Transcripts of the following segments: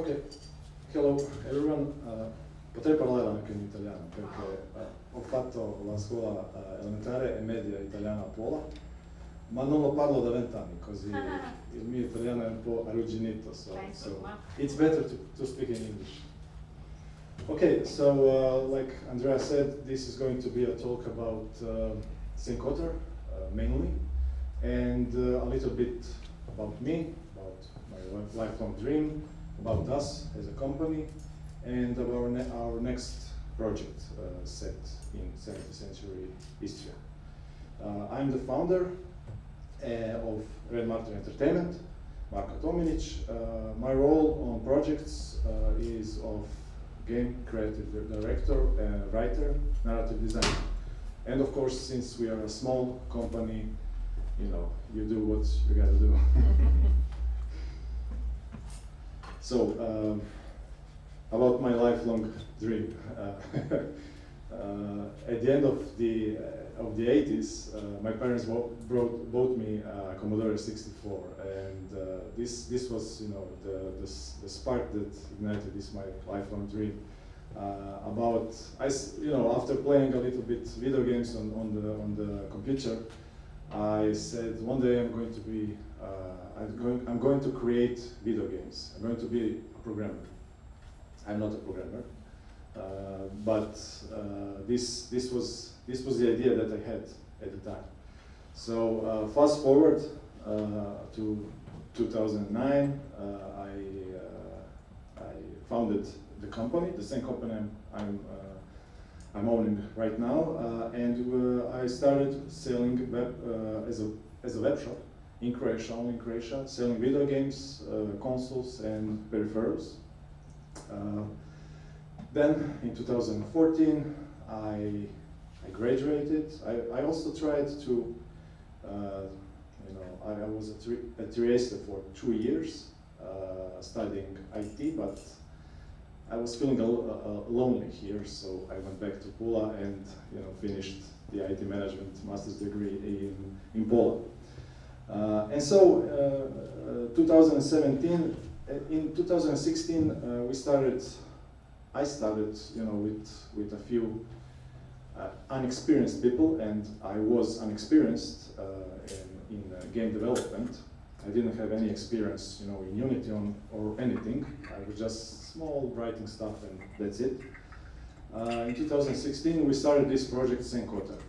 Ok, hello everyone. Potrei parlare anche in italiano perché ho fatto la scuola elementare e media italiana a Pola, ma non lo parlo da 20 anni, così il mio italiano è un po' arrugginito, so it's better to speak in English. Okay, so like Andrea said, this is going to be a talk about Saint Kotar mainly, and a little bit about me, about my lifelong dream, about us as a company, and about our next project set in 17th century Istria. I'm the founder of Red Martyr Entertainment, Marko Tominić. My role on projects is of game creative director, writer, narrative designer. And of course, since we are a small company, you know, you do what you gotta do. So, about my lifelong dream. At the end of the 80s, my parents bought me a Commodore 64, and this was, you know, the spark that ignited this my lifelong dream. After playing a little bit video games on the computer, I said one day I'm going to create video games. I'm going to be a programmer. I'm not a programmer, but this was the idea that I had at the time. So fast forward to 2009, I founded the company, the same company I'm owning right now, and I started selling as a web shop in Croatia, only in Croatia, selling video games, consoles, and peripherals. Then in 2014, I graduated. I also tried to, I was at Trieste for 2 years studying IT, but I was feeling lonely here, so I went back to Pula and finished the IT management master's degree in Pola. And so 2017, in 2016, I started, with a few unexperienced people, and I was unexperienced in game development. I didn't have any experience, in Unity or anything. I was just small writing stuff, and that's it. In 2016, we started this project, Saint Kotar.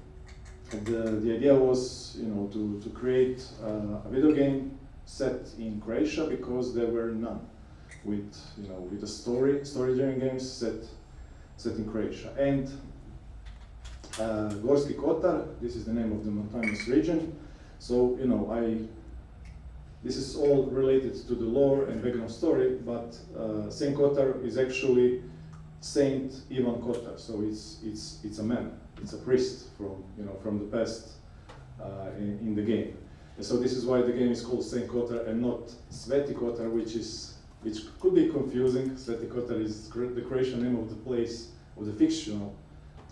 The idea was, to create a video game set in Croatia because there were none with a story-driven games set in Croatia. And Gorski Kotar, this is the name of the mountainous region. So this is all related to the lore and background story, but Saint Kotar is actually Saint Ivan Kotar. So it's a man, it's a priest from the past in the game. And so this is why the game is called Saint Kotar and not Sveti Kotar, which could be confusing. Sveti Kotar is the Croatian name of the place, of the fictional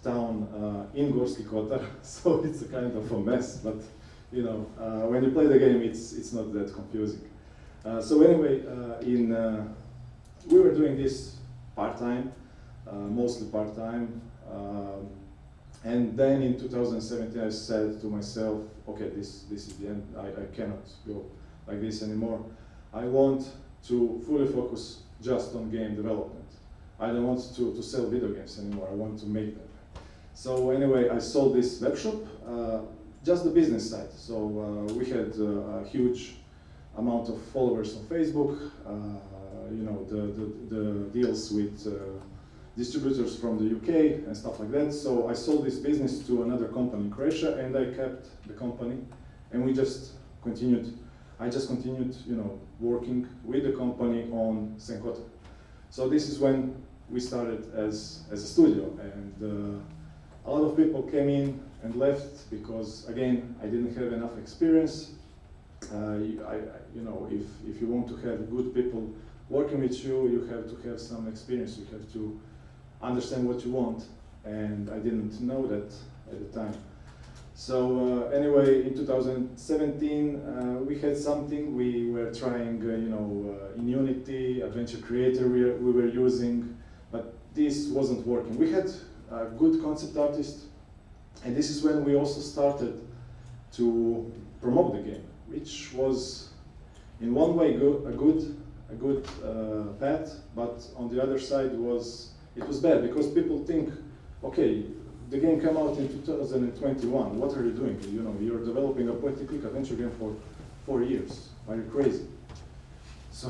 town in Gorski Kotar. So it's a kind of a mess, but when you play the game, it's not that confusing. So anyway, we were doing this part-time, mostly part-time, and then in 2017 I said to myself, okay, this is the end. I cannot go like this anymore. I want to fully focus just on game development. I don't want to sell video games anymore. I want to make them. So anyway, I sold this web shop. Just the business side. So we had a huge amount of followers on Facebook. The deals with distributors from the UK and stuff like that. So I sold this business to another company in Croatia, and I kept the company, and we just continued. I just continued, working with the company on Saint Kotar. So this is when we started as a studio, and a lot of people came in and left because, again, I didn't have enough experience. If you want to have good people working with you, you have to have some experience. You have to understand what you want, and I didn't know that at the time. So anyway, in 2017 we had something. We were trying, in Unity, Adventure Creator we were using, but this wasn't working. We had a good concept artist, and this is when we also started to promote the game, which was in one way a good path, but on the other side it was bad because people think, okay, the game came out in 2021. What are you doing? You're developing a point-and-click adventure game for 4 years. Are you crazy? So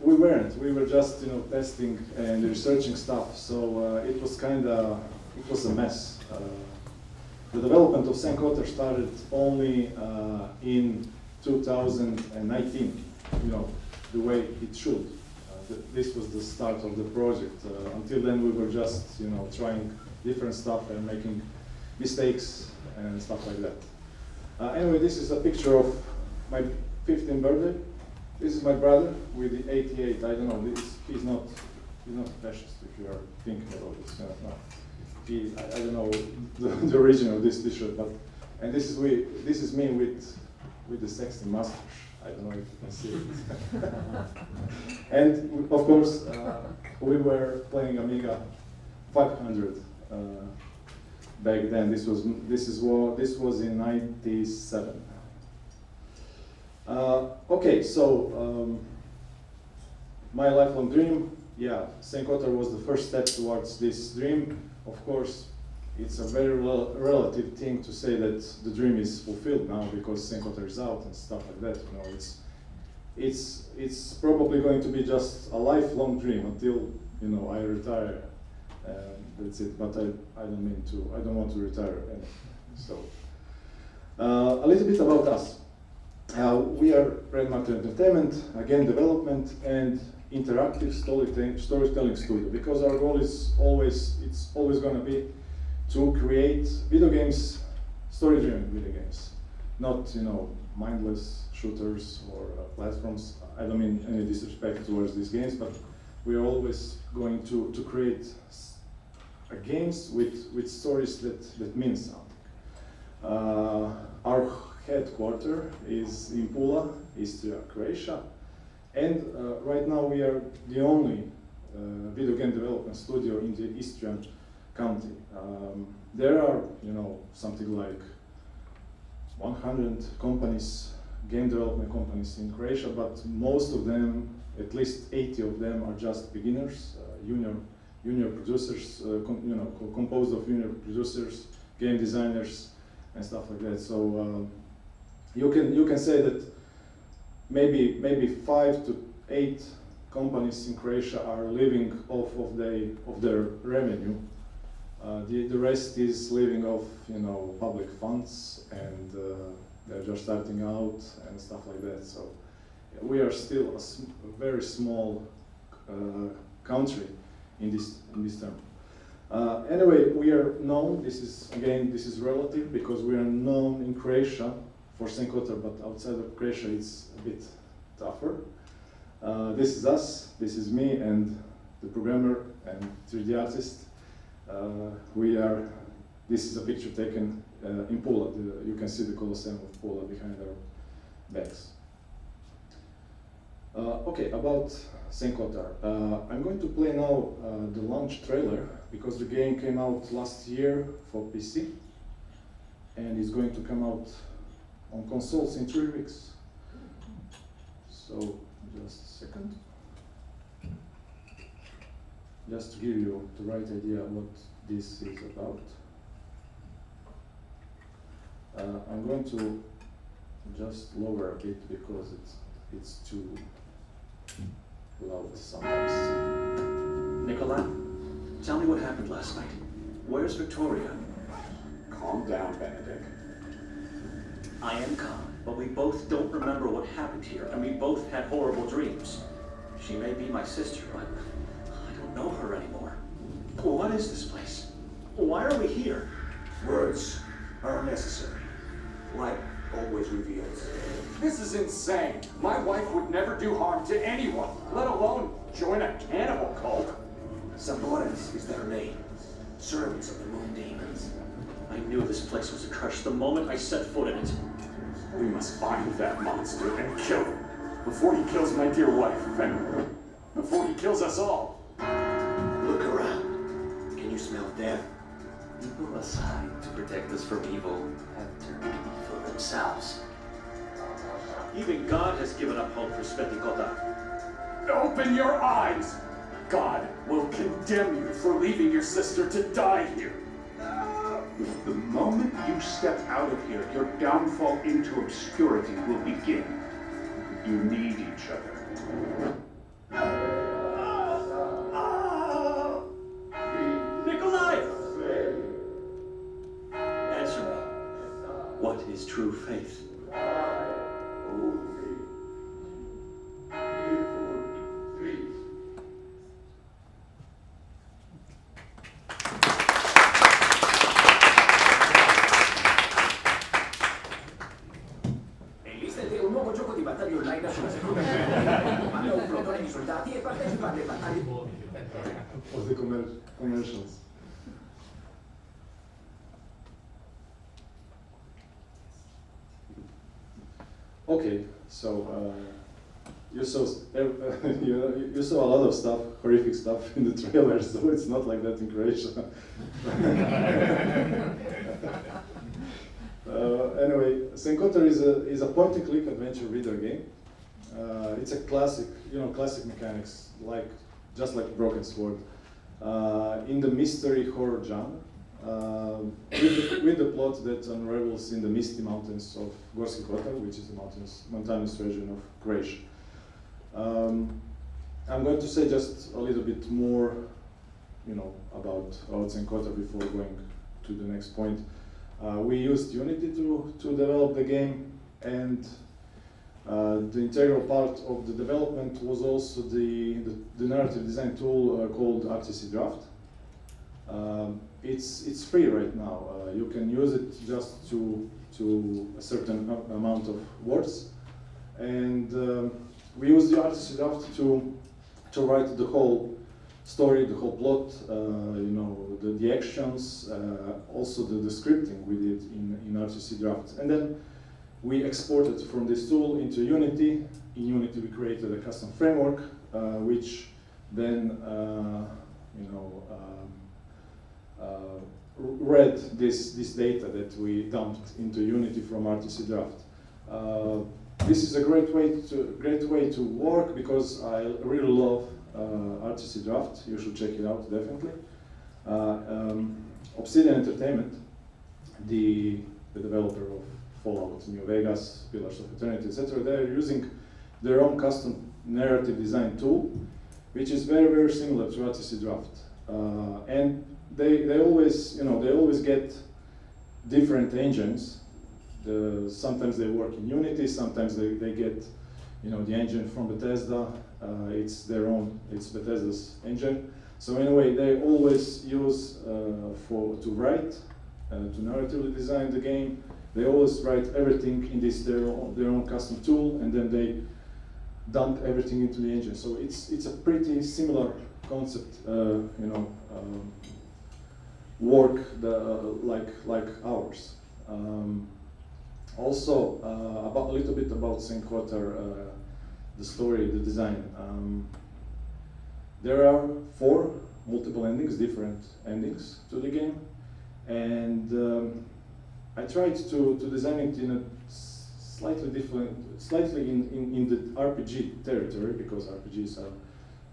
we weren't. We were just testing and researching stuff. So it was a mess. The development of Saint Kotar started only in 2019. The way it should. This was the start of the project. Until then, we were just, trying different stuff and making mistakes and stuff like that. Anyway, this is a picture of my 15th birthday. This is my brother with the 88. I don't know. He's not a fascist. If you are thinking about this, no. I don't know the origin of this T-shirt, and this is me with the sexy mustache. I don't know if you can see it. And of course, we were playing Amiga 500 back then. This was in '97. Okay, so my lifelong dream. Yeah, Saint Kotar was the first step towards this dream. Of course, it's a very relative thing to say that the dream is fulfilled now because Saint Kotar is out and stuff like that. It's probably going to be just a lifelong dream until I retire. That's it. But I don't want to retire. So a little bit about us. We are Red Martyr Entertainment, again development and interactive storytelling studio. Because our goal is always going to be to create video games, story-driven video games, not mindless shooters or platforms. I don't mean any disrespect towards these games, but we are always going to create games with stories that mean something. Our headquarters is in Pula, Istria, Croatia, and right now we are the only video game development studio in the Istrian county. There are, something like 100 companies, game development companies in Croatia, but most of them, at least 80 of them, are just beginners, junior producers, composed of junior producers, game designers, and stuff like that. So you can say that maybe 5 to 8 companies in Croatia are living off of their revenue. The rest is living off public funds, and they're just starting out and stuff like that. So we are still a very small country in this term. Anyway, we are known. This is relative because we are known in Croatia for Saint Kotar, but outside of Croatia it's a bit tougher. This is us. This is me and the programmer and 3D artist. This is a picture taken in Pula. You can see the Colosseum of Pula behind our backs. Okay, about Saint Kotar. I'm going to play now the launch trailer because the game came out last year for PC and is going to come out on consoles in 3 weeks. So, just a second. Just to give you the right idea what this is about. I'm going to just lower a bit because it's too loud sometimes. Nicola, tell me what happened last night. Where's Victoria? Calm down, Benedict. I am calm, but we both don't remember what happened here, and we both had horrible dreams. She may be my sister, but I don't know her anymore. What is this place? Why are we here? Words are unnecessary. Light always reveals. This is insane. My wife would never do harm to anyone, let alone join a cannibal cult. Sabores is their name. Servants of the moon demons. I knew this place was a curse the moment I set foot in it. We must find that monster and kill him before he kills my dear wife and before he kills us all. Look around. Can you smell death? People assigned to protect us from evil have turned evil themselves. Even God has given up hope for Saint Kotar. Open your eyes! God will condemn you for leaving your sister to die here. The moment you step out of here, your downfall into obscurity will begin. You need each other. Nikolai! Answer me. What is true faith? Esiste un nuovo gioco di battaglie online sulla seconda guerra. Manda un plotone di soldati e partecipa alle battaglie. Of the commercials. Okay, so you saw you saw a lot of stuff, horrific stuff in the trailer, so it's not like that in Croatia. Anyway, Saint Kotar is a point-and-click adventure reader game. It's a classic, classic mechanics, just like Broken Sword, in the mystery horror genre, with the plot that unravels in the misty mountains of Saint Kotar, which is the mountainous region of Croatia. I'm going to say just a little bit more, about Saint Kotar before going to the next point. We used Unity to develop the game, and the integral part of the development was also the narrative design tool called RTC Draft. It's free right now. You can use it just to a certain amount of words, and we use the RTC Draft to write the whole story, the whole plot, the actions, also the scripting we did in RTC Draft. And then we exported from this tool into Unity. In Unity we created a custom framework, which then read this data that we dumped into Unity from RTC Draft. This is a great way to work because I really love RTC Draft. You should check it out, definitely. Obsidian Entertainment, the developer of Fallout New Vegas, Pillars of Eternity, etc., they're using their own custom narrative design tool, which is very, very similar to RTC Draft. And they always get different engines. Sometimes they work in Unity, sometimes they get the engine from Bethesda. It's their own, it's Bethesda's engine. So anyway, they always use to write, to narratively design the game. They always write everything in their own custom tool, and then they dump everything into the engine. So it's a pretty similar concept, work like ours. Also, a little bit about Saint Kotar, the story, the design. There are 4 multiple endings, different endings to the game, and I tried to design it in a slightly in the RPG territory, because RPGs are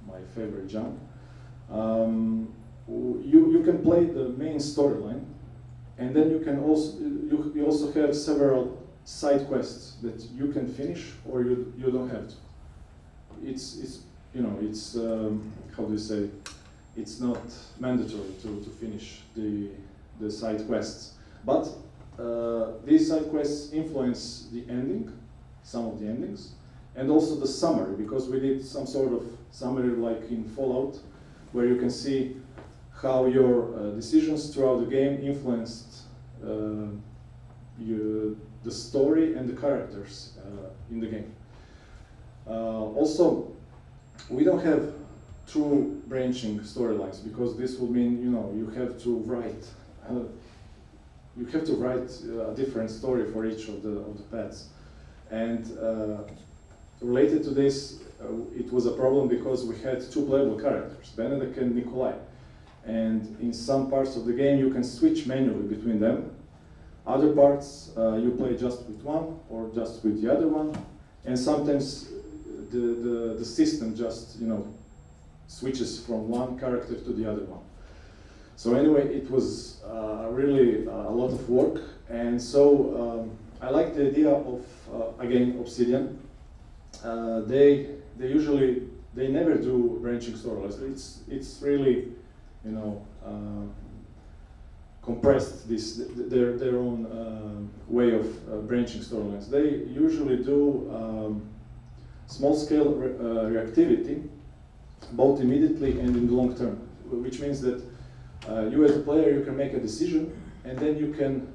my favorite genre. You can play the main storyline, and then you also have several side quests that you can finish or you don't have to. It's how do you say? It's not mandatory to finish the side quests, but these side quests influence the ending, some of the endings, and also the summary, because we did some sort of summary like in Fallout, where you can see how your decisions throughout the game influenced the story and the characters in the game. Also, we don't have true branching storylines, because this will mean you have to write you have to write a different story for each of the paths. And related to this, it was a problem because we had two playable characters, Benedict and Nikolai. And in some parts of the game, you can switch manually between them. Other parts, you play just with one or just with the other one. And sometimes the system just, switches from one character to the other one. So anyway, it was really a lot of work. And so I like the idea of, again, Obsidian. They never do branching storylines. It's really, compressed their own way of branching storylines. They usually do small scale reactivity, both immediately and in the long term, which means that you as a player, you can make a decision, and then you can,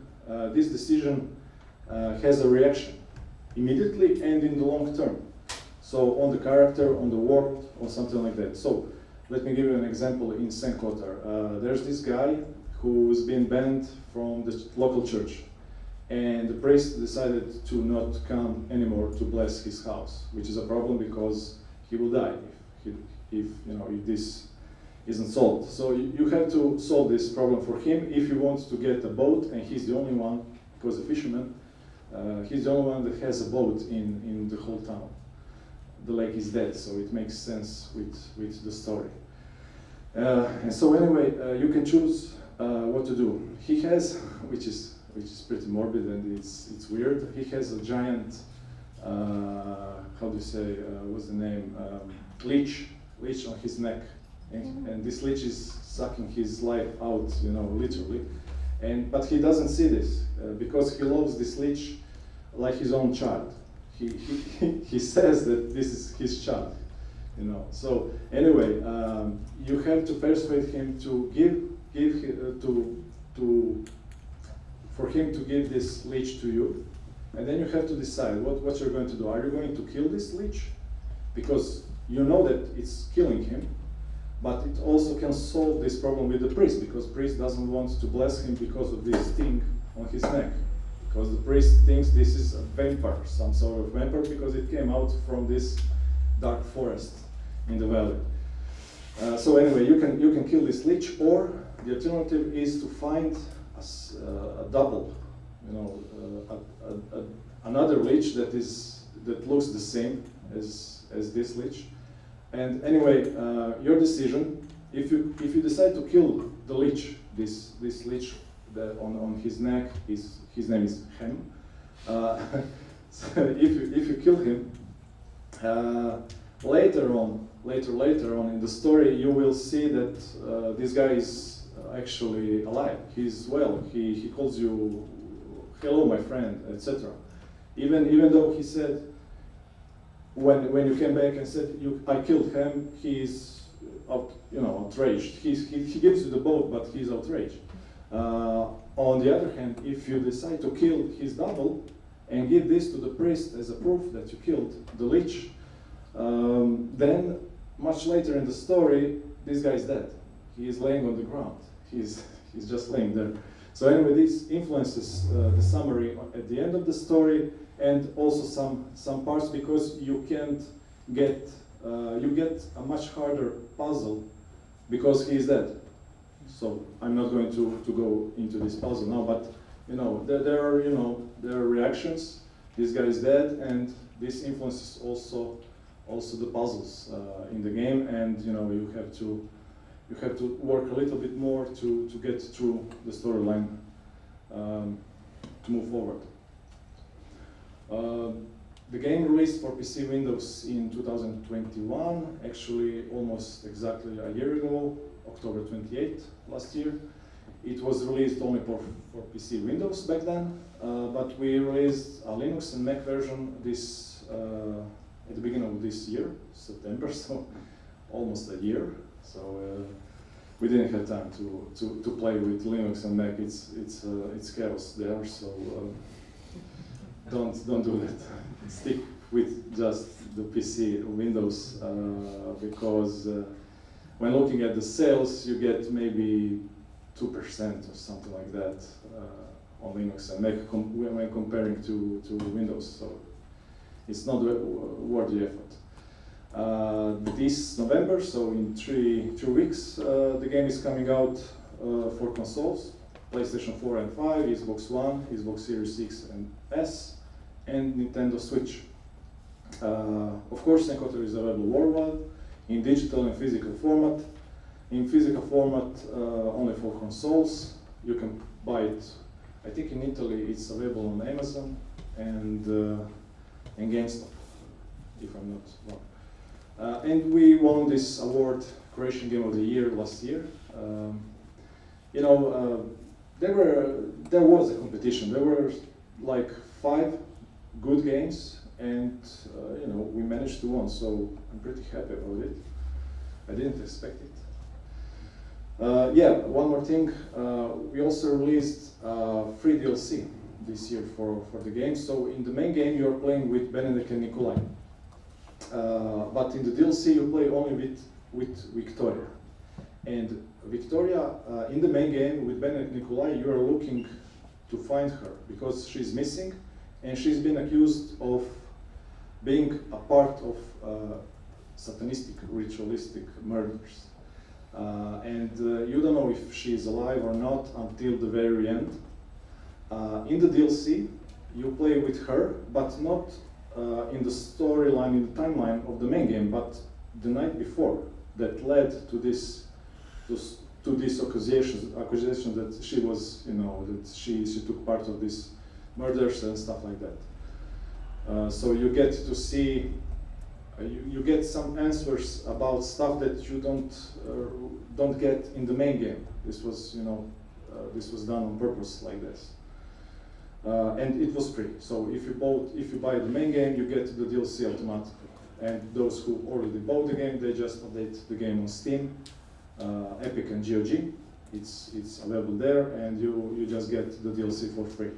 this decision has a reaction immediately and in the long term. So on the character, on the world, or something like that. So let me give you an example in Saint Kotar. There's this guy who's been banned from the local church, and the priest decided to not come anymore to bless his house, which is a problem because he will die if this isn't solved. So you have to solve this problem for him if you want to get a boat, and he's the only one, because a fisherman, he's the only one that has a boat in the whole town. The lake is dead, so it makes sense with the story. And so anyway, you can choose what to do. He has, which is pretty morbid and it's weird. He has a giant, how do you say? What's the name? Leech on his neck, and this leech is sucking his life out, literally. But he doesn't see this because he loves this leech like his own child. He says that this is his child, So anyway, you have to persuade him to for him to give this leech to you, and then you have to decide what you're going to do. Are you going to kill this leech? Because you know that it's killing him, but it also can solve this problem with the priest, because the priest doesn't want to bless him because of this sting on his neck. Because the priest thinks this is a vampire, some sort of vampire, because it came out from this dark forest in the valley. So anyway, you can kill this leech, or the alternative is to find a double, another leech that looks the same as this leech. And anyway, your decision. If you decide to kill the leech, this leech on his neck, his name is Hem. So if you kill him, later on in the story, you will see that this guy is actually alive. He's well. He calls you, hello, my friend, etc. Even though he said, when you came back and said I killed him, he's outraged. He gives you the boat, but he's outraged. On the other hand, if you decide to kill his double and give this to the priest as a proof that you killed the leech, then much later in the story, this guy is dead. He is laying on the ground. He's just laying there. So anyway, this influences the summary at the end of the story, and also some parts, because you can't get you get a much harder puzzle because he is dead. So I'm not going to go into this puzzle now, but there are reactions. This guy is dead, and this influences also the puzzles in the game, and you have to work a little bit more to get through the storyline to move forward. The game released for PC Windows in 2021, actually almost exactly a year ago, October 28th last year. It was released only for PC Windows back then, but we released a Linux and Mac version at the beginning of this year, September, so almost a year. So we didn't have time to play with Linux and Mac. It's chaos there, so don't do that. Stick with just the PC Windows, because when looking at the sales, you get maybe 2% or something like that on Linux and when comparing to Windows. So it's not worth the effort. This November, so in three weeks, the game is coming out for consoles: PlayStation 4 and 5, Xbox One, Xbox Series X and S, and Nintendo Switch. Of course, Saint Kotar is available worldwide in digital and physical format. In physical format, only for consoles. You can buy it. I think in Italy it's available on Amazon and GameStop, if I'm not wrong. And we won this award, Croatian Game of the Year, last year. There was a competition. There were like 5 good games, and we managed to win. So I'm pretty happy about it. I didn't expect it. One more thing. We also released free DLC this year for the game. So in the main game, you are playing with Benedict and Nikolai. But in the DLC, you play only with Victoria. And Victoria, in the main game with Benedict and Nikolai, you are looking to find her because she's missing, and she's been accused of being a part of satanistic, ritualistic murders. You don't know if she's alive or not until the very end. In the DLC, you play with her, but not in the storyline, in the timeline of the main game, but the night before that led to this accusation that she was, that she took part of these murders and stuff like that. So you get to see. You get some answers about stuff that you don't get in the main game. This was, this was done on purpose like this, and it was free. So if you buy the main game, you get the DLC automatically. And those who already bought the game, they just update the game on Steam, Epic, and GOG. It's available there, and you just get the DLC for free.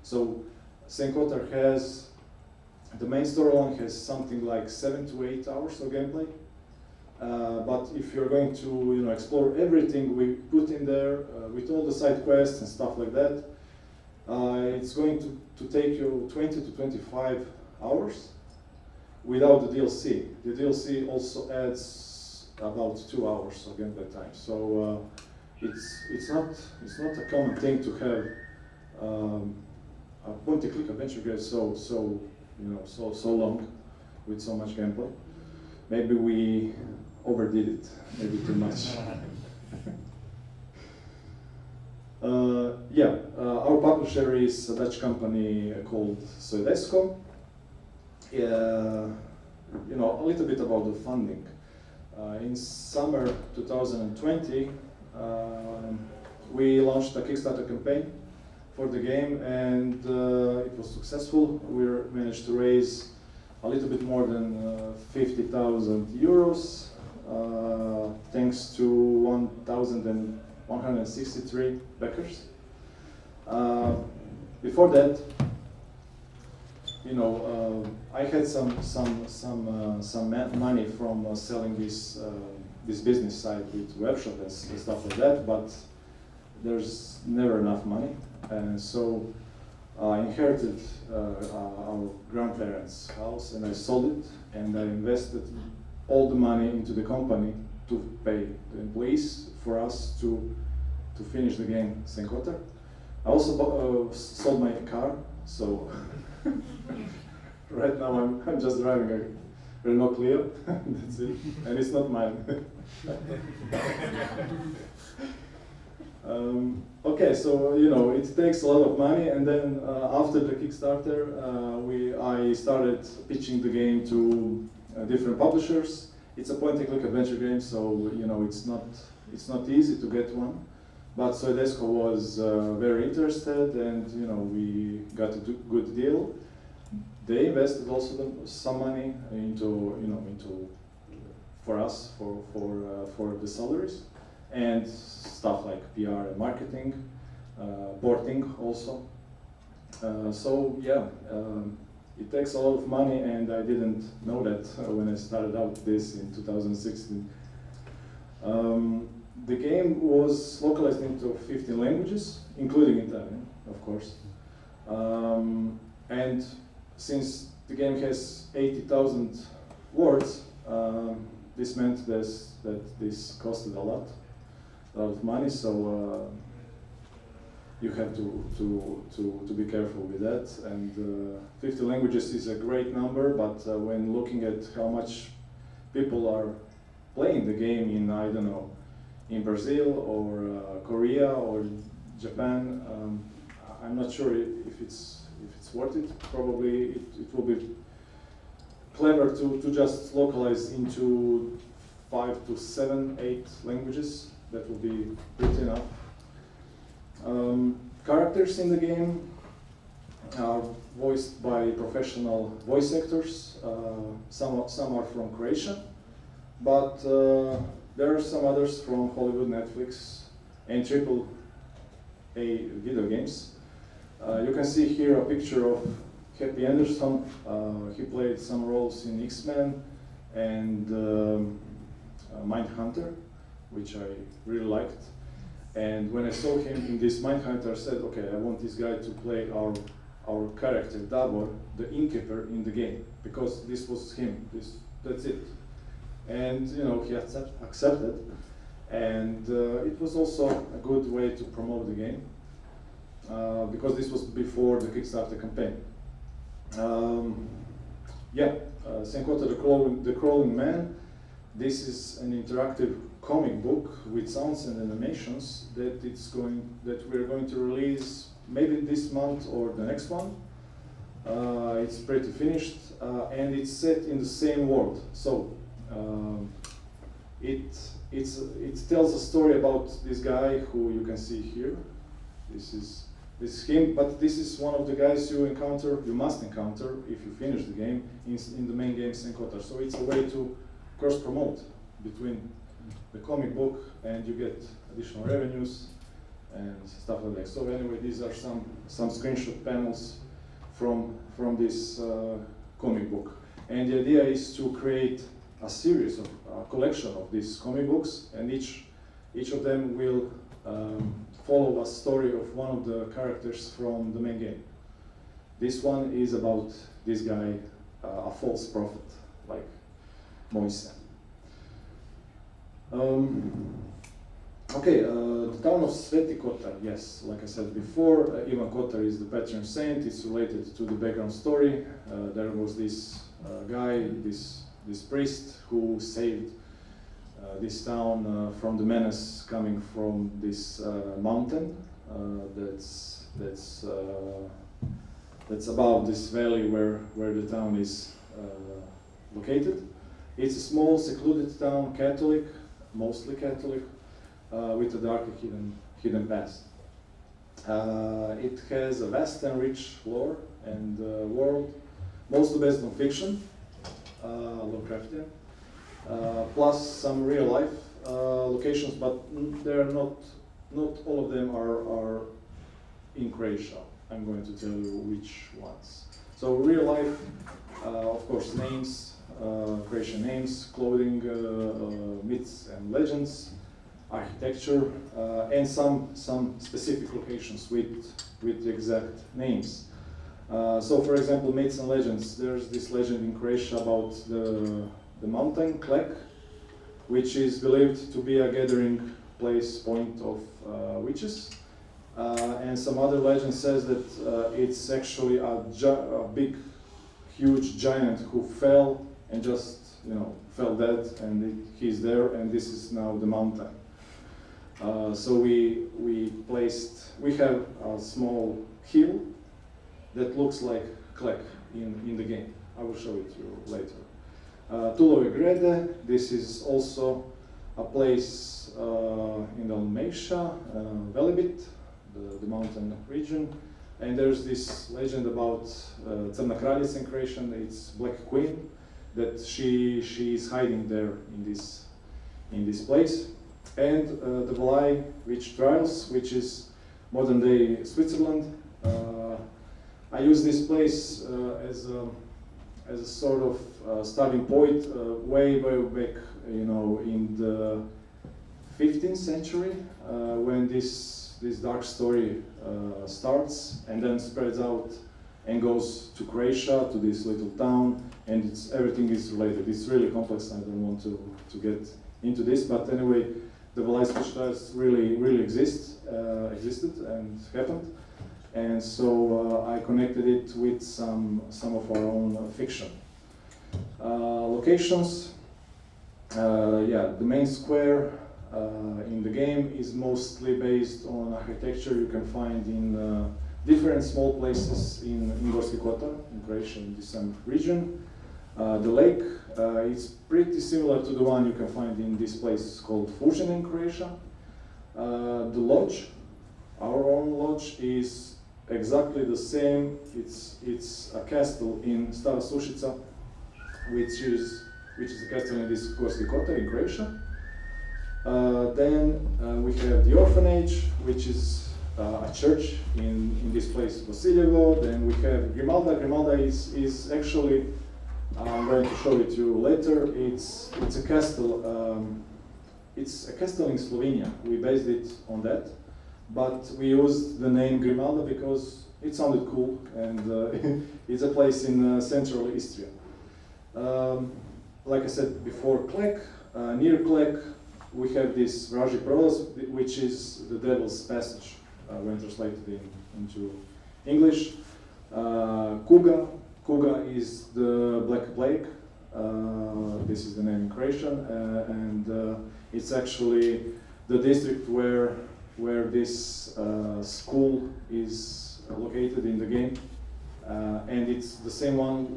So Saint Kotar has. The main storyline has something like 7 to 8 hours of gameplay, but if you're going to explore everything we put in there with all the side quests and stuff like that, it's going to take you 20 to 25 hours without the DLC. The DLC also adds about 2 hours of gameplay time, so it's not a common thing to have a point-and-click adventure game so long with so much gameplay. Maybe we overdid it, maybe too much. Our publisher is a Dutch company called Soedesco. A little bit about the funding. In summer 2020, we launched a Kickstarter campaign for the game, and it was successful. We managed to raise a little bit more than 50,000 euros, thanks to 1,163 backers. Before that, I had some money from selling this business side with webshop and stuff like that, but there's never enough money. And so I inherited our grandparents' house, and I sold it, and I invested all the money into the company to pay the employees for us to finish the game Saint Kotar. I also sold my car, so right now I'm just driving a Renault Clio. That's it, and it's not mine. Okay, so it takes a lot of money, and then after the Kickstarter, I started pitching the game to different publishers. It's a point-and-click adventure game, so it's not easy to get one. But Soedesco was very interested, and we got a good deal. They invested also some money into for us for the salaries and stuff like PR and marketing, porting also. It takes a lot of money, and I didn't know that when I started out this in 2016. The game was localized into 15 languages, including Italian, of course. And since the game has 80,000 words, this meant that this costed a lot of money. So you have to be careful with that. And 50 languages is a great number, but when looking at how much people are playing the game in, I don't know, in Brazil or Korea or Japan, I'm not sure if it's worth it. Probably it will be clever to just localize into 5 to 7, 8 languages. That will be pretty enough. Characters in the game are voiced by professional voice actors. Some are from Croatia, but there are some others from Hollywood, Netflix, and AAA video games. You can see here a picture of Happy Anderson. He played some roles in X-Men and Mindhunter, which I really liked. And when I saw him in this Mindhunter, I said, okay, I want this guy to play our character, Davor, the innkeeper in the game, because this was him, that's it. And you know, he accepted, and it was also a good way to promote the game, because this was before the Kickstarter campaign. Saint Kotar, the Crawling Man. This is an interactive comic book with sounds and animations that we're going to release maybe this month or the next one. It's pretty finished, and it's set in the same world. So it tells a story about this guy who you can see here. This is him, but this is one of the guys you must encounter if you finish the game in the main game Saint Kotar. So it's a way to cross-promote between the comic book, and you get additional revenues and stuff like that. So anyway, these are some screenshot panels from this comic book, and the idea is to create a series of collection of these comic books, and each of them will follow a story of one of the characters from the main game. This one is about this guy, a false prophet, like Moise. The town of Saint Kotar, yes, like I said before, Ivan Kotar is the patron saint. It's related to the background story. There was this guy, this priest, who saved this town from the menace coming from this mountain that's above this valley where the town is located. It's a small, secluded town, Catholic, mostly Catholic, with a darkly hidden past. It has a vast and rich lore and world, mostly based on fiction, Lovecraftian, plus some real life locations, but there are not all of them are in Croatia. I'm going to tell you which ones. So real life, of course, names, Croatian names, clothing, myths and legends, architecture, and some specific locations with the exact names. So, for example, myths and legends. There's this legend in Croatia about the mountain Klek, which is believed to be a gathering point of witches. And some other legend says that it's actually a big, huge giant who fell and just fell dead, and he's there, and this is now the mountain. So we have a small hill that looks like Klek in the game. I will show it to you later. Tulove Grede, this is also a place in Dalmatia, Velebit, the mountain region. And there's this legend about Crna Kraljica in Croatian. It's Black Queen, that she is hiding there in this place. And the Valai Witch Trials, which is modern day Switzerland. I use this place as a sort of starting point way back, in the 15th century when this dark story starts and then spreads out and goes to Croatia, to this little town, and everything is related. It's really complex. I don't want to get into this, but anyway, the Velajskoštas really existed and happened, and so I connected it with some of our own fiction. Locations. The main square in the game is mostly based on architecture you can find in different small places in Saint Kotar, in Croatia, in this region. The lake is pretty similar to the one you can find in this place called Fužine in Croatia. The lodge, our own lodge, is exactly the same. It's a castle in Stara Sušica, which is a castle in this Saint Kotar in Croatia. Then we have the orphanage, which is a church in this place, Vasiljevo. Then we have Grimalda. Grimalda is actually, I'm going to show it to you later. It's a castle. It's a castle in Slovenia. We based it on that, but we used the name Grimalda because it sounded cool, and it's a place in central Istria. Like I said before, Klek, near Klek, we have this Vražji prolaz, which is the Devil's Passage, when translated into English. Kuga is the Black Plague. This is the name in Croatian, and it's actually the district where this school is located in the game, and it's the same one.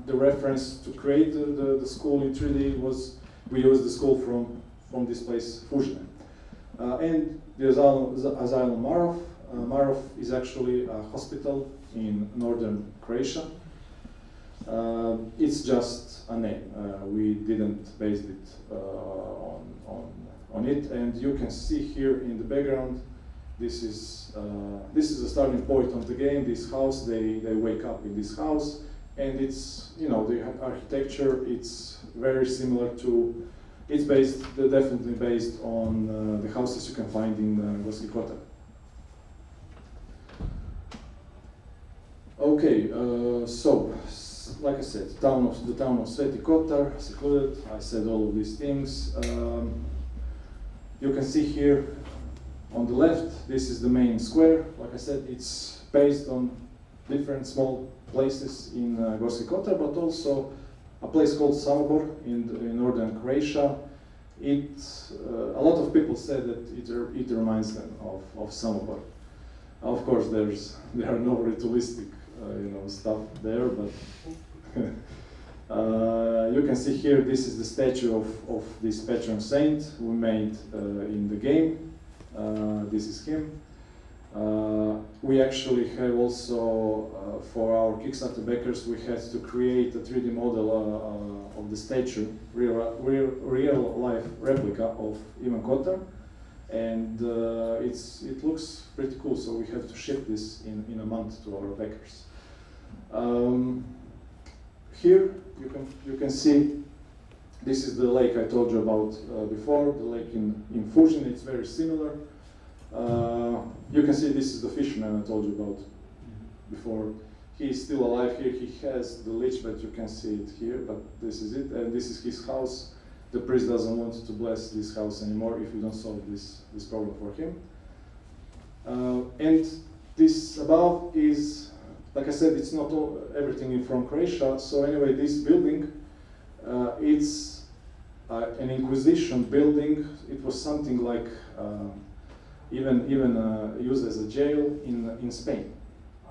The reference to create the school in 3D was we used the school from this place, Fužine. And the asylum Marov. Marov is actually a hospital in northern Croatia. It's just a name. We didn't base it on it, and you can see here in the background. This is the starting point of the game. This house, they wake up in this house, and it's the architecture. It's very similar to. It's definitely based on the houses you can find in Saint Kotar. Okay, so like I said, the town of Saint Kotar, secluded. I said all of these things. You can see here on the left. This is the main square. Like I said, it's based on different small places in Saint Kotar, but also a place called Samobor in northern Croatia. A lot of people said that it reminds them of Samobor. Of course, there are no ritualistic stuff there, but you can see here. This is the statue of this patron saint we made in the game. This is him. We actually have also, for our Kickstarter backers, we had to create a 3D model of the statue, real life replica of Ivan Kotar, and it looks pretty cool. So we have to ship this in a month to our backers. Here you can see this is the lake I told you about before. The lake in Fužine. It's very similar. You can see this is the fisherman I told you about before. He's still alive here. He has the leech, but you can see it here. But this is it, and this is his house. The priest doesn't want to bless this house anymore if you don't solve this problem for him. And this above is, like I said, it's not everything from Croatia. So anyway, this building, it's an Inquisition building. It was something like even used as a jail in Spain.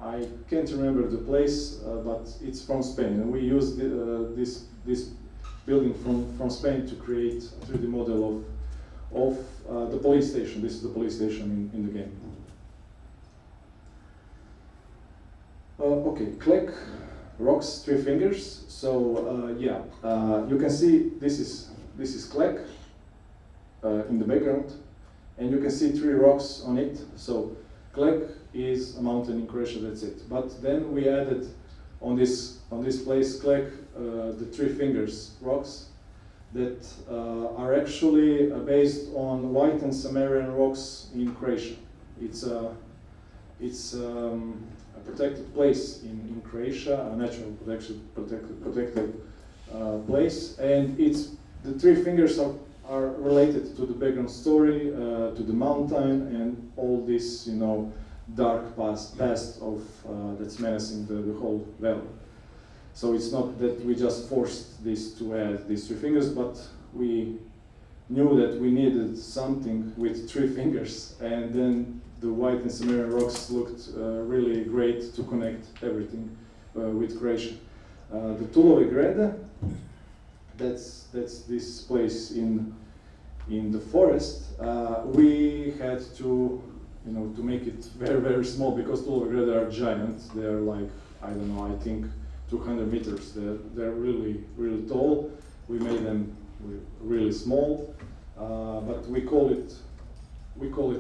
I can't remember the place, but it's from Spain, and we used this building from Spain to create a 3D model of the police station. This is the police station in the game. Okay, Klek, rocks, 3 fingers. So you can see this is Klek in the background, and you can see 3 rocks on it. So Klek is a mountain in Croatia. That's it. But then we added on this place Klek the 3 fingers rocks, that are actually based on white and Sumerian rocks in Croatia. It's a protected place in Croatia, a natural protected place, and the three fingers are related to the background story, to the mountain, and all this, dark past of that's menacing the whole valley. So it's not that we just forced this to add these three fingers, but we knew that we needed something with three fingers, and then the white and Sumerian rocks looked really great to connect everything with Croatia. The Tulove Grede, that's this place in the forest. We had to make it very, very small, because Tulove Grede are giant. They're like, I don't know, I think 200 meters. They're really, really tall. We made them really small, but we call it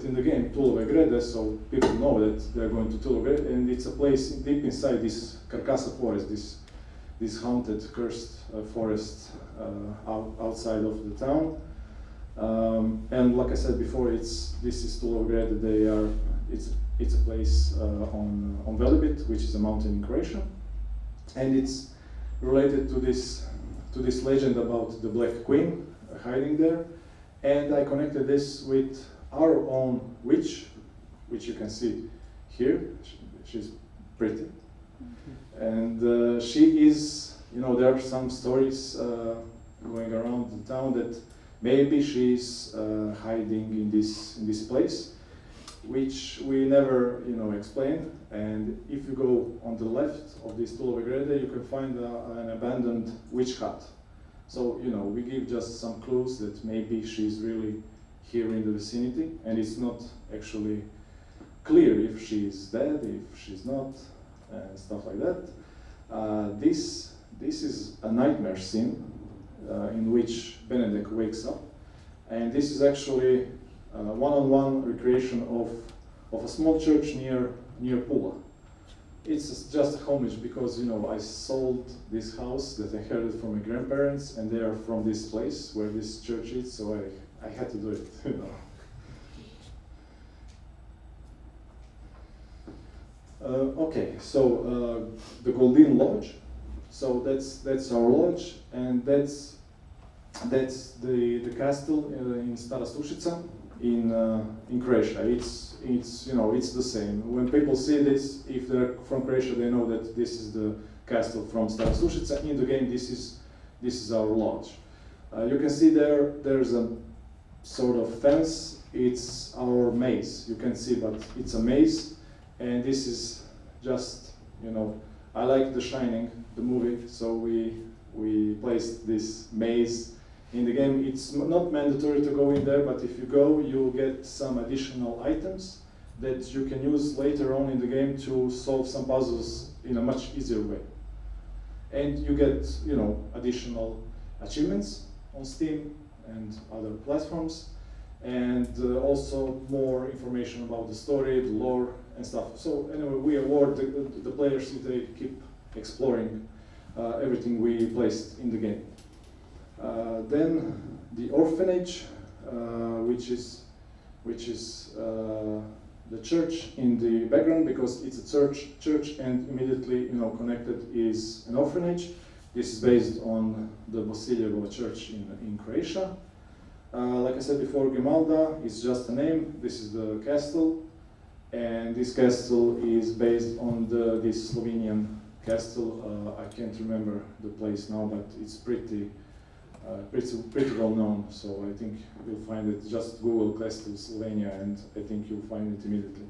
in the game Tulove Grede, so people know that they're going to Tulove Grede, and it's a place deep inside this Carcassa forest, this haunted, cursed forest outside of the town. And like I said before, this is Tulove Grede. It's a place on Velebit, which is a mountain in Croatia, and it's related to this legend about the Black Queen hiding there. And I connected this with our own witch, which you can see here. She's pretty, and she is. There are some stories going around the town that maybe she's hiding in this place, which we never explain. And if you go on the left of this Tulove Grede, you can find an abandoned witch hut. So we give just some clues that maybe she's really here in the vicinity, and it's not actually clear if she's dead, if she's not, and stuff like that. This is a nightmare scene in which Benedek wakes up, and this is actually a one-on-one recreation of a small church near Pula. It's just a homage because I sold this house that I inherited from my grandparents, and they are from this place where this church is, so I had to do it. Okay, so the Goldin Lodge. So that's our lodge, and that's the castle in Stara Stušica in Croatia. It's the same. When people see this, if they're from Croatia, they know that this is the castle from Stara Stušica. In the game, this is our lodge. You can see there's a sort of fence. It's our maze. You can see, but it's a maze, and this is just I like The Shining, the movie, so we placed this maze in the game. It's not mandatory to go in there, but if you go, you'll get some additional items that you can use later on in the game to solve some puzzles in a much easier way. And you get, additional achievements on Steam and other platforms, and also more information about the story, the lore, and stuff. So anyway, we award the players if they keep exploring everything we placed in the game. Then the orphanage, which is the church in the background, because it's a church, and immediately connected is an orphanage. This is based on the Vasiljevo church in Croatia. Like I said before, Grimalda is just a name. This is the castle, and this castle is based on this Slovenian castle. I can't remember the place now, but it's pretty well known. So I think you'll find it. Just Google Castle Slovenia, and I think you'll find it immediately.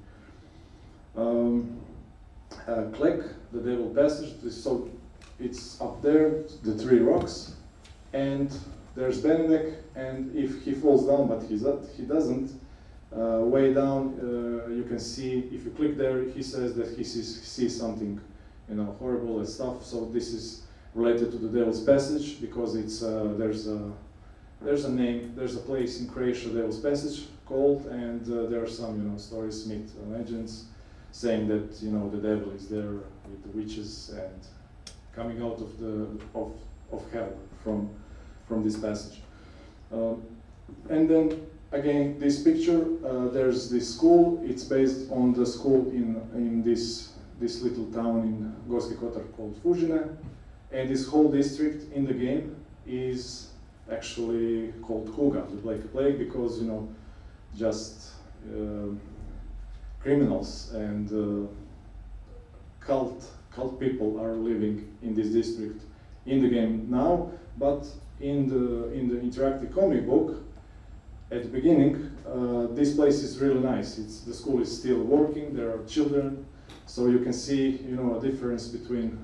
Klek, the Devil Passage. So it's up there, the three rocks, and there's Benedek, and if he falls down, but he doesn't, way down, you can see, if you click there, he says that he sees something, horrible and stuff. So this is related to the Devil's Passage, because it's there's a name, there's a place in Croatia, Devil's Passage called, and there are some stories, myths, and legends saying that the devil is there with the witches and coming out of hell from from this passage. And then again, this picture, there's this school. It's based on the school in this little town in Gorski Kotar called Fužine. And this whole district in the game is actually called Huga, the Black Plague, because, you know, just criminals and cult people are living in this district in the game now. But in the interactive comic book, at the beginning, this place is really nice. The school is still working. There are children, so you can see, you know, a difference between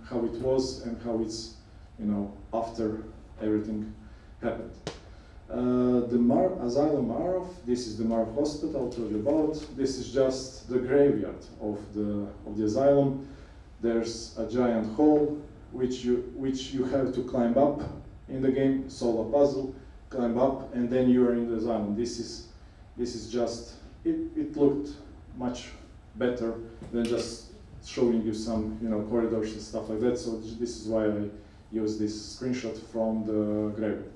how it was and how it's, you know, after everything happened. The Asylum Marov, this is the Marov Hospital I told you about. This is just the graveyard of the asylum. There's a giant hall which you have to climb up in the game, solve a puzzle, climb up, and then you are in the asylum. This is just, it looked much better than just showing you some, you know, corridors and stuff like that. So this is why I use this screenshot from the graveyard.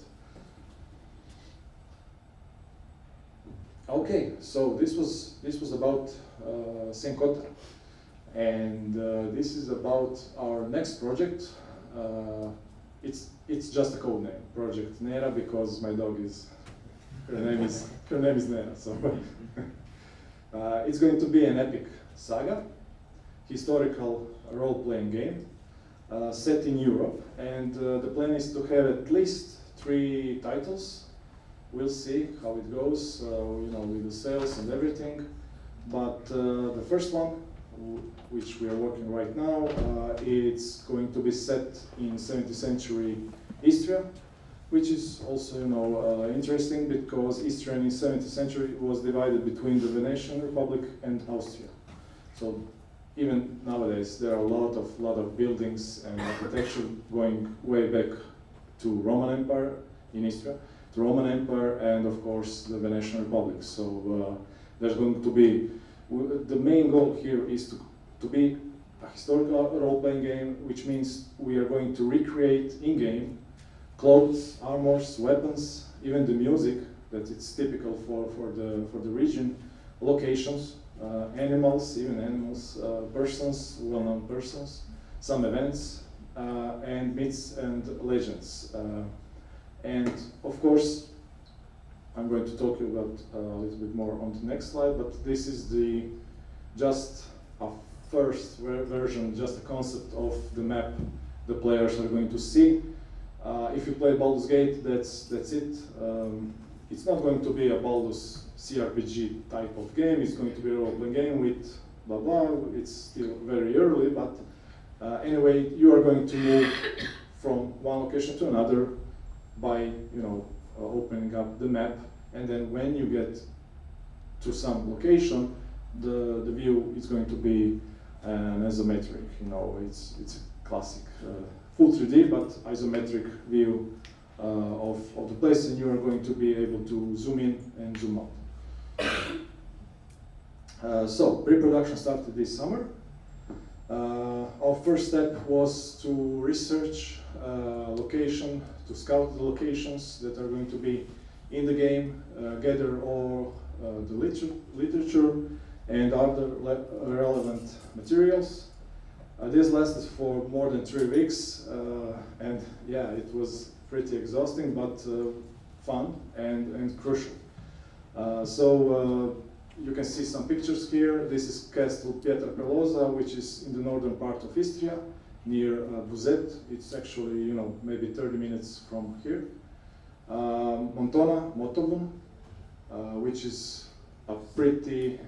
Okay, so this was about Saint Kotar, and this is about our next project. It's just a code name, Project Nera, because my dog her name is Nera. So it's going to be an epic saga, historical role-playing game set in Europe, and the plan is to have at least 3 titles. We'll see how it goes, you know, with the sales and everything. But the first one, which we are working right now, it's going to be set in 17th century Istria, which is also, you know, interesting because Istria in the 17th century was divided between the Venetian Republic and Austria. So even nowadays there are a lot of buildings and architecture going way back to Roman Empire in Istria, the Roman Empire, and of course the Venetian Republic. So there's going to be, the main goal here is to be a historical role-playing game, which means we are going to recreate in-game clothes, armors, weapons, even the music that it's typical for the region, locations, animals, persons, well-known persons, some events, and myths and legends. And of course, I'm going to talk about a little bit more on the next slide, but this is just a first version, just a concept of the map the players are going to see. If you play Baldur's Gate, that's it. It's not going to be a Baldur's CRPG type of game. It's going to be a role-playing game with blah blah. It's still very early, but anyway, you are going to move from one location to another by, you know, opening up the map, and then when you get to some location, the view is going to be an isometric. You know, it's a classic full 3D, but isometric view of the place, and you are going to be able to zoom in and zoom out. So pre-production started this summer. Our first step was to research location, to scout the locations that are going to be in the game, gather all the literature and other relevant materials. This lasted for more than 3 weeks, and yeah, it was pretty exhausting, but fun and crucial. So you can see some pictures here. This is Castle Pietra Pelosa, which is in the northern part of Istria, near Buzet. It's actually, you know, maybe 30 minutes from here. Montona, Motobun, which is a pretty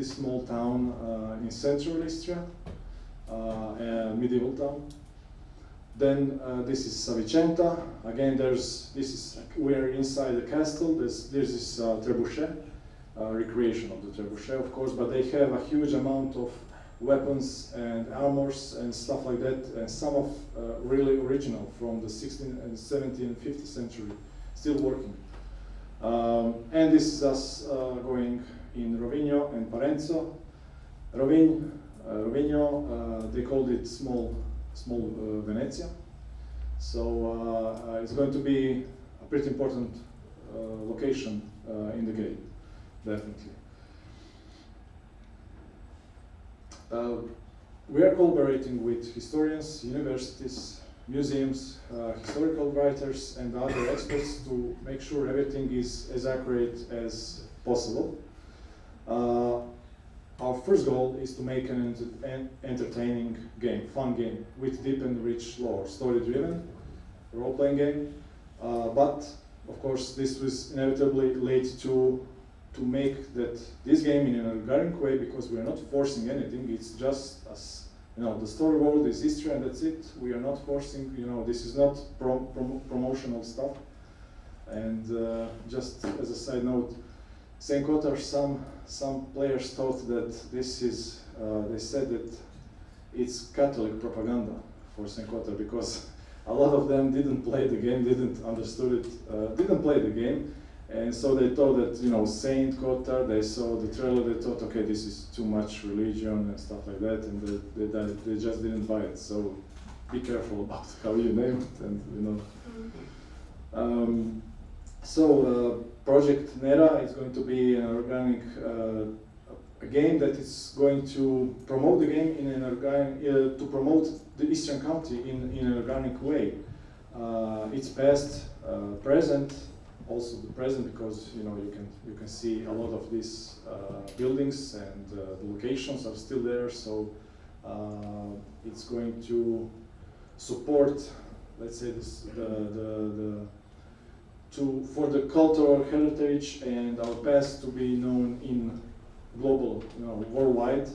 small town in central Istria, a medieval town. Then this is Savicenta. Again, we're inside the castle. This is Trebuchet, recreation of the Trebuchet, of course, but they have a huge amount of weapons and armors and stuff like that, and some of really original from the 16th and 17th and 15th century, still working. And this is us going in Rovigno and Parenzo. Rovigno, they called it small Venezia. So it's going to be a pretty important location in the game, definitely. We are collaborating with historians, universities, museums, historical writers, and other experts to make sure everything is as accurate as possible. Our first goal is to make an entertaining game, fun game, with deep and rich lore, story-driven, role-playing game. But of course, this was inevitably led to make this game in an organic way, because we are not forcing anything. It's just as the story world is Istria, and that's it. We are not forcing. This is not promotional stuff. And just as a side note, Saint Kotar, some players thought that this is. They said that it's Catholic propaganda for Saint Kotar, because a lot of them didn't play the game, didn't understood it, didn't play the game, and so they thought that Saint Kotar. They saw the trailer, they thought, okay, this is too much religion and stuff like that, and they just didn't buy it. So be careful about how you name it, and Project Nera is going to be an organic a game that is going to promote the game in an organic to promote the Eastern County in an organic way. It's past, present, also the present, because you can see a lot of these buildings, and the locations are still there. So it's going to support, let's say, for the cultural heritage and our past to be known in global, worldwide,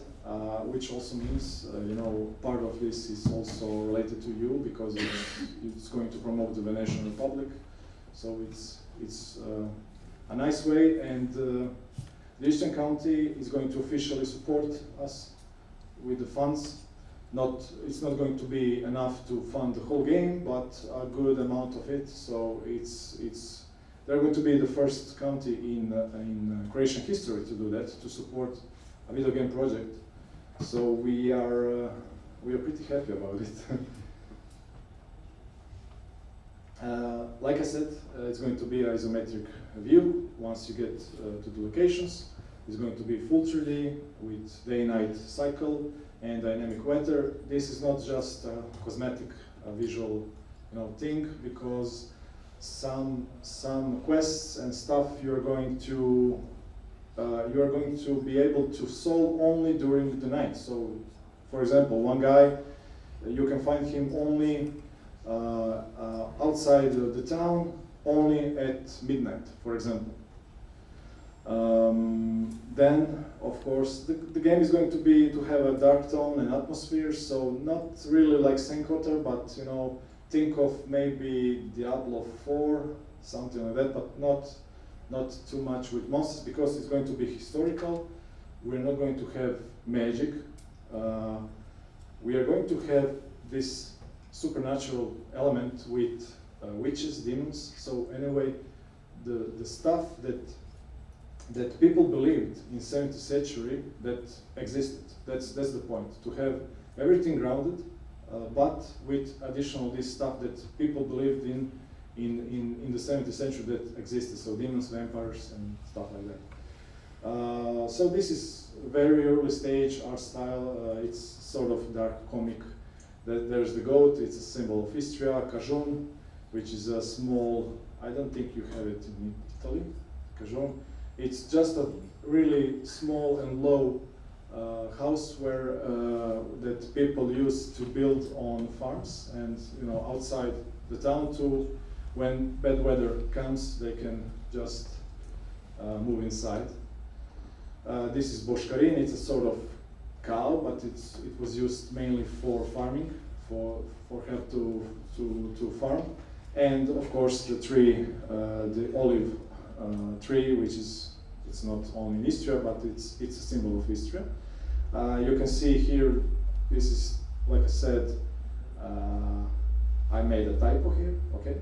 which also means, part of this is also related to you, because it's going to promote the Venetian Republic. So it's a nice way, and the Eastern County is going to officially support us with the funds. It's not going to be enough to fund the whole game, but a good amount of it. So they're going to be the first county in Croatian history to do that, to support a video game project. So we are pretty happy about it. Like I said, it's going to be an isometric view once you get to the locations. It's going to be full 3D with day-night cycle and dynamic weather. This is not just a cosmetic visual thing, because some quests and stuff you're going to be able to solve only during the night. So, for example, one guy, you can find him only outside the town, only at midnight, for example. Then, of course, the game is going to have a dark tone and atmosphere. So not really like Saint Kotar, but think of maybe Diablo 4, something like that, but not too much with monsters, because it's going to be historical. We're not going to have magic. We are going to have this supernatural element with witches, demons. So anyway, the stuff that people believed in 17th century that existed. That's the point, to have everything grounded, but with additional this stuff that people believed in the 17th century that existed. So demons, vampires, and stuff like that. So this is very early stage art style. It's sort of dark comic. There's the goat. It's a symbol of Istria. Kajun, which is a small. I don't think you have it in Italy. Kajun. It's just a really small and low house that people use to build on farms, and outside the town too. When bad weather comes, they can just move inside. This is boshkarin. It's a sort of cow, but it was used mainly for farming, for help to farm, and of course the tree, the olive tree, which it's not only in Istria, but it's a symbol of Istria. You can see here, this is, like I said, I made a typo here, okay?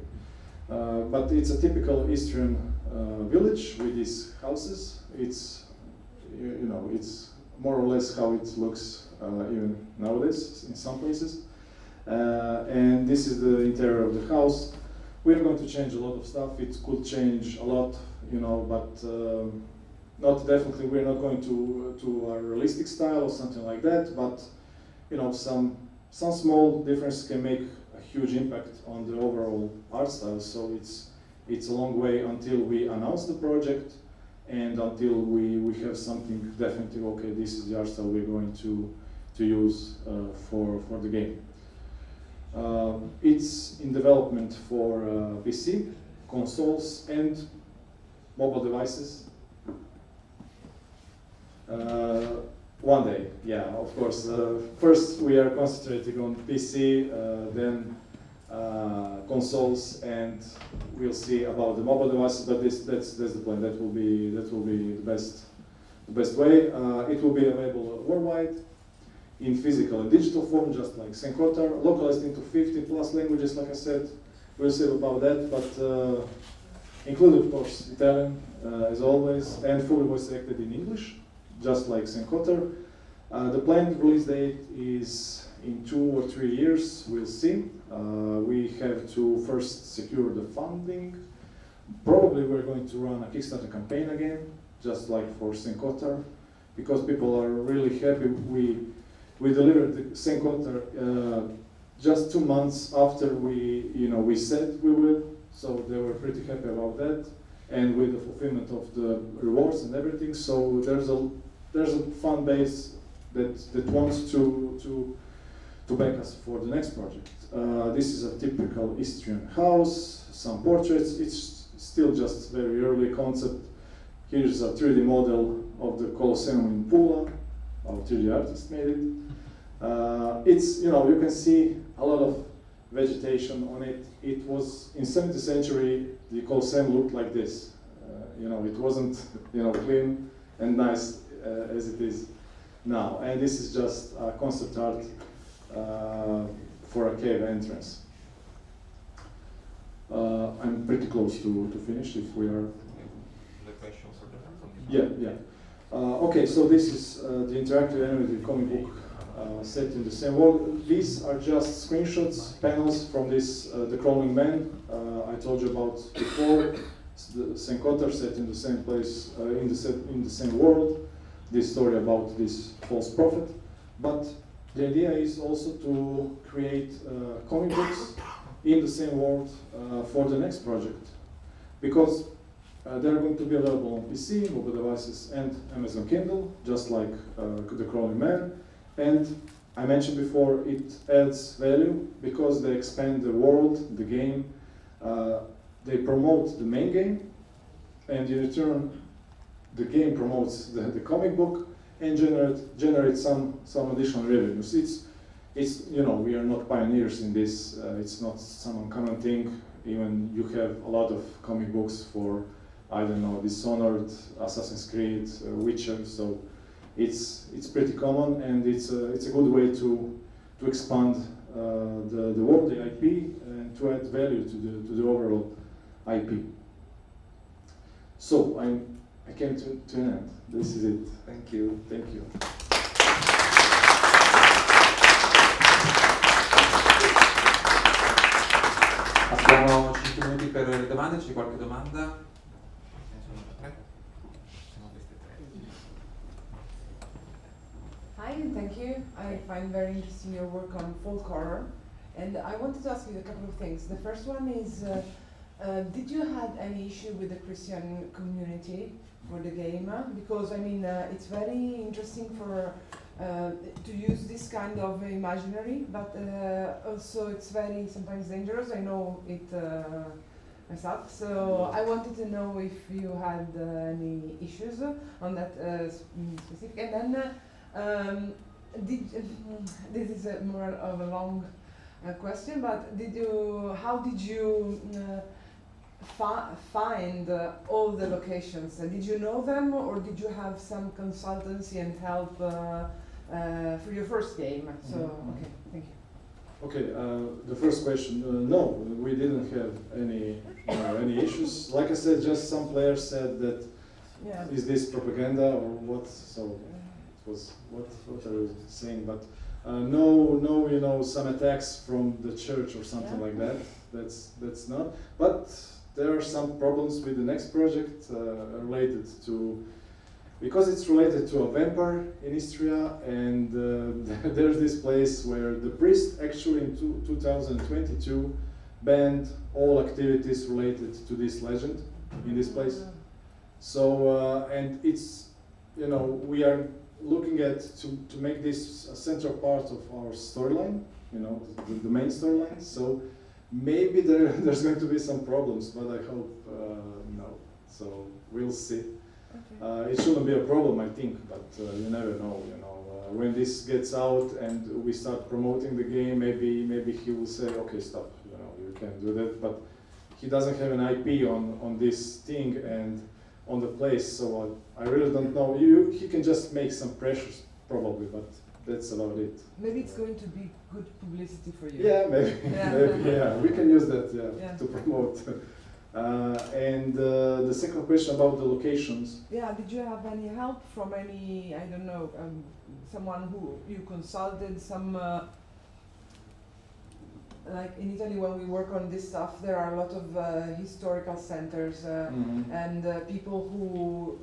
But it's a typical Istrian village with these houses. It's, it's more or less how it looks even nowadays in some places. And this is the interior of the house. We're going to change a lot of stuff. It could change a lot, you know, but not definitely. We're not going to a realistic style or something like that. But you know, some small difference can make a huge impact on the overall art style. So it's a long way until we announce the project and until we have something definitive. Okay, this is the art style we're going to use for the game. It's in development for PC, consoles, and mobile devices. One day, yeah, of course. First, we are concentrating on PC, then consoles, and we'll see about the mobile devices. But that's the plan. That will be the best way. It will be available worldwide, in physical and digital form, just like Saint Kotar, localized into 50 plus languages, like I said. We'll see about that, but including, of course, Italian, as always, and fully voice acted in English, just like Saint Kotar. The planned release date is in 2 or 3 years, we'll see. We have to first secure the funding. Probably we're going to run a Kickstarter campaign again, just like for Saint Kotar, because people are really happy. We delivered the Saint Kotar just 2 months after we said we will, so they were pretty happy about that, and with the fulfillment of the rewards and everything. So there's a fan base that wants to back us for the next project. This is a typical Istrian house, some portraits. It's still just very early concept. Here's a 3D model of the Colosseum in Pula. Our 3D artist made it. It's, you can see a lot of vegetation on it. It was in 17th century, the Colosseum looked like this. It wasn't, clean and nice as it is now. And this is just a concept art for a cave entrance. I'm pretty close to finish if we are. The questions are different from Yeah. Okay, so this is the interactive animated comic book set in the same world. These are just screenshots, panels from this, the Crawling Man I told you about before. The Saint Kotar set in the same place, in the same world. This story about this false prophet. But the idea is also to create comic books in the same world for the next project, because they're going to be available on PC, mobile devices, and Amazon Kindle, just like the Crawling Man. And I mentioned before, it adds value because they expand the world, the game. They promote the main game, and in return, the game promotes the comic book and generate some additional revenues. It's we are not pioneers in this. It's not some uncommon thing. Even you have a lot of comic books for, I don't know, Dishonored, Assassin's Creed, Witcher. So it's pretty common, and it's a good way to expand the world, the IP, and to add value to the overall IP. So I came to an end. This is it. Thank you. Thank you. Abbiamo 5 minuti per le domande, c'è qualche domanda? Hi, and thank you. I find very interesting your work on folk horror, and I wanted to ask you a couple of things. The first one is, did you have any issue with the Christian community for the game? Because it's very interesting for to use this kind of imaginary, but also it's very sometimes dangerous. I know it myself, so I wanted to know if you had any issues on that specific. And then, this is more of a long question, but how did you find all the locations? Did you know them, or did you have some consultancy and help for your first game? So, okay, thank you. Okay, the first question, no, we didn't have any issues. Like I said, just some players said that, is this propaganda or what? So it was, what are you saying? But No, some attacks from the church or something like that. That's not. But there are some problems with the next project related to, because it's related to a vampire in Istria, and there's this place where the priest actually in 2022 banned all activities related to this legend in this place. So, and it's, we are looking at to make this a central part of our storyline, the main storyline. So maybe there's going to be some problems, but I hope no. So we'll see. Okay. It shouldn't be a problem, I think, but you never know. When this gets out and we start promoting the game, maybe he will say, okay, stop. You can't do that. But he doesn't have an IP on this thing and on the place, so I really don't know. He can just make some pressures, probably, but that's about it. Maybe it's going to be good publicity for you. Yeah, maybe. Yeah, we can use that to promote. And the second question about the locations. Yeah, did you have any help from any, I don't know, someone who you consulted, some like in Italy when we work on this stuff, there are a lot of historical centers and people who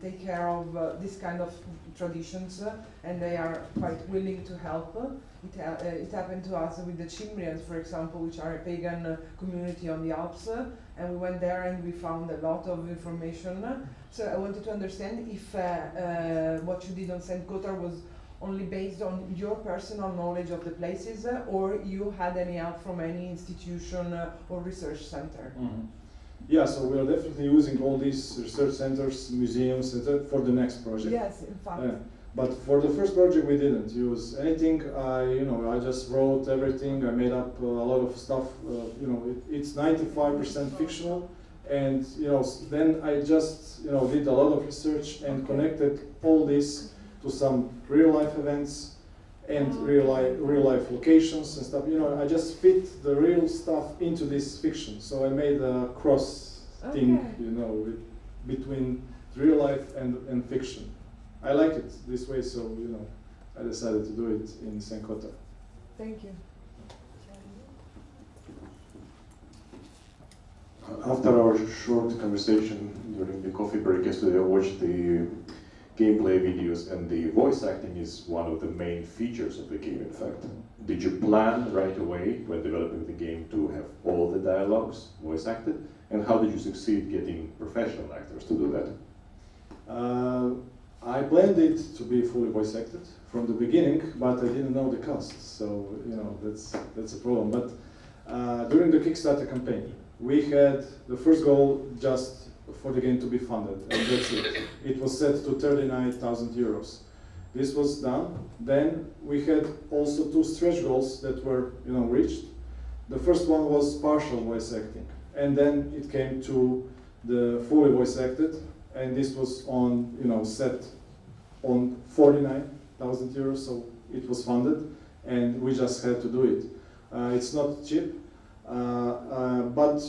take care of this kind of traditions and they are quite willing to help. It happened to us with the Cimbrians, for example, which are a pagan community on the Alps, and we went there and we found a lot of information. So I wanted to understand if what you did on Saint Kotar was only based on your personal knowledge of the places, or you had any help from any institution or research center? Yeah, so we are definitely using all these research centers, museums, for the next project. Yes, in fact. But for the first project, we didn't use anything. I just wrote everything. I made up a lot of stuff. It's 95% fictional, and then I just did a lot of research and connected all this to some real life events and real life locations and stuff. I just fit the real stuff into this fiction. So I made a cross thing, between real life and fiction. I like it this way, so I decided to do it in Saint Kotar. Thank you. After our short conversation during the coffee break yesterday, I watched the gameplay videos, and the voice acting is one of the main features of the game, in fact. Did you plan right away when developing the game to have all the dialogues voice acted? And how did you succeed getting professional actors to do that? I planned it to be fully voice acted from the beginning, but I didn't know the cost, so that's a problem. But during the Kickstarter campaign, we had the first goal just for the game to be funded, and that's it. It was set to 39,000 euros. This was done. Then we had also two stretch goals that were reached. The first one was partial voice acting, and then it came to the fully voice acted, and this was on set on 49,000 euros, so it was funded, and we just had to do it. It's not cheap, but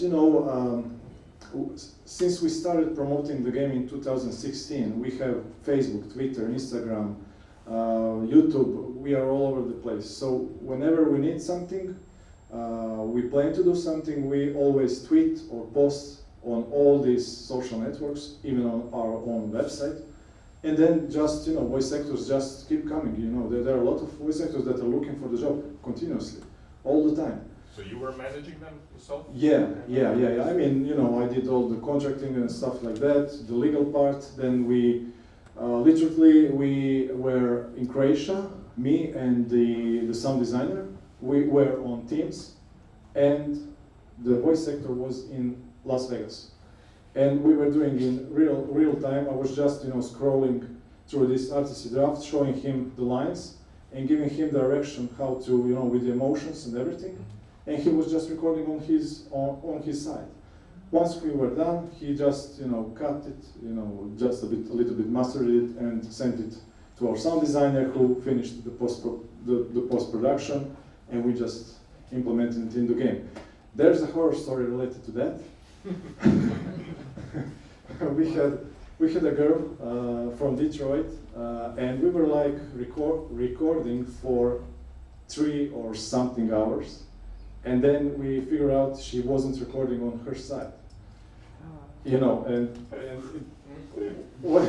since we started promoting the game in 2016, we have Facebook, Twitter, Instagram, YouTube. We are all over the place. So whenever we need something, we plan to do something, we always tweet or post on all these social networks, even on our own website. And then just, voice actors just keep coming. There are a lot of voice actors that are looking for the job continuously, all the time. So you were managing them yourself? Yeah. I mean, I did all the contracting and stuff like that, the legal part. Then we were in Croatia, me and the sound designer. We were on Teams, and the voice actor was in Las Vegas. And we were doing in real time. I was just scrolling through this RTC draft, showing him the lines and giving him direction how to with the emotions and everything. And he was just recording on his side. Once we were done, he just cut it, just a little bit mastered it and sent it to our sound designer, who finished the post production, and we just implemented it in the game. There's a horror story related to that. we had a girl from Detroit, and we were like recording for 3 or something hours, and then we figured out she wasn't recording on her side. You know, and what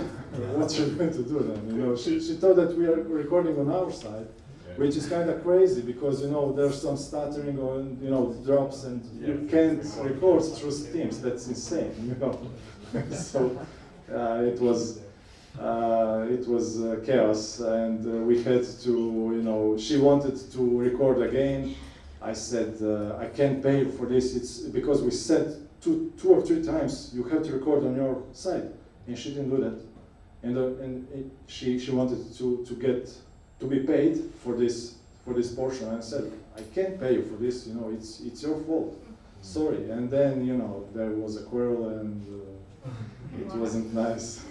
you're going to do then? You know, she thought that we are recording on our side, which is kind of crazy because, you know, there's some stuttering or, you know, drops, and you can't record through Teams. That's insane, you know. So it was chaos, and we had to, you know, she wanted to record again. I said, I can't pay you for this. It's because we said two or three times you have to record on your side, and she didn't do that. And she wanted to be paid for this portion. And I said, I can't pay you for this. You know, it's your fault. Sorry. And then, you know, there was a quarrel, and it wasn't nice.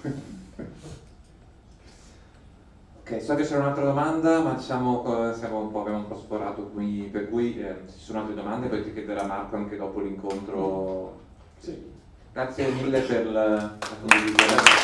Ok, so che c'era un'altra domanda, ma diciamo abbiamo un po' sforato qui, per cui se ci sono altre domande poi ti chiederà Marco anche dopo l'incontro. Sì. Grazie mille per la condivisione.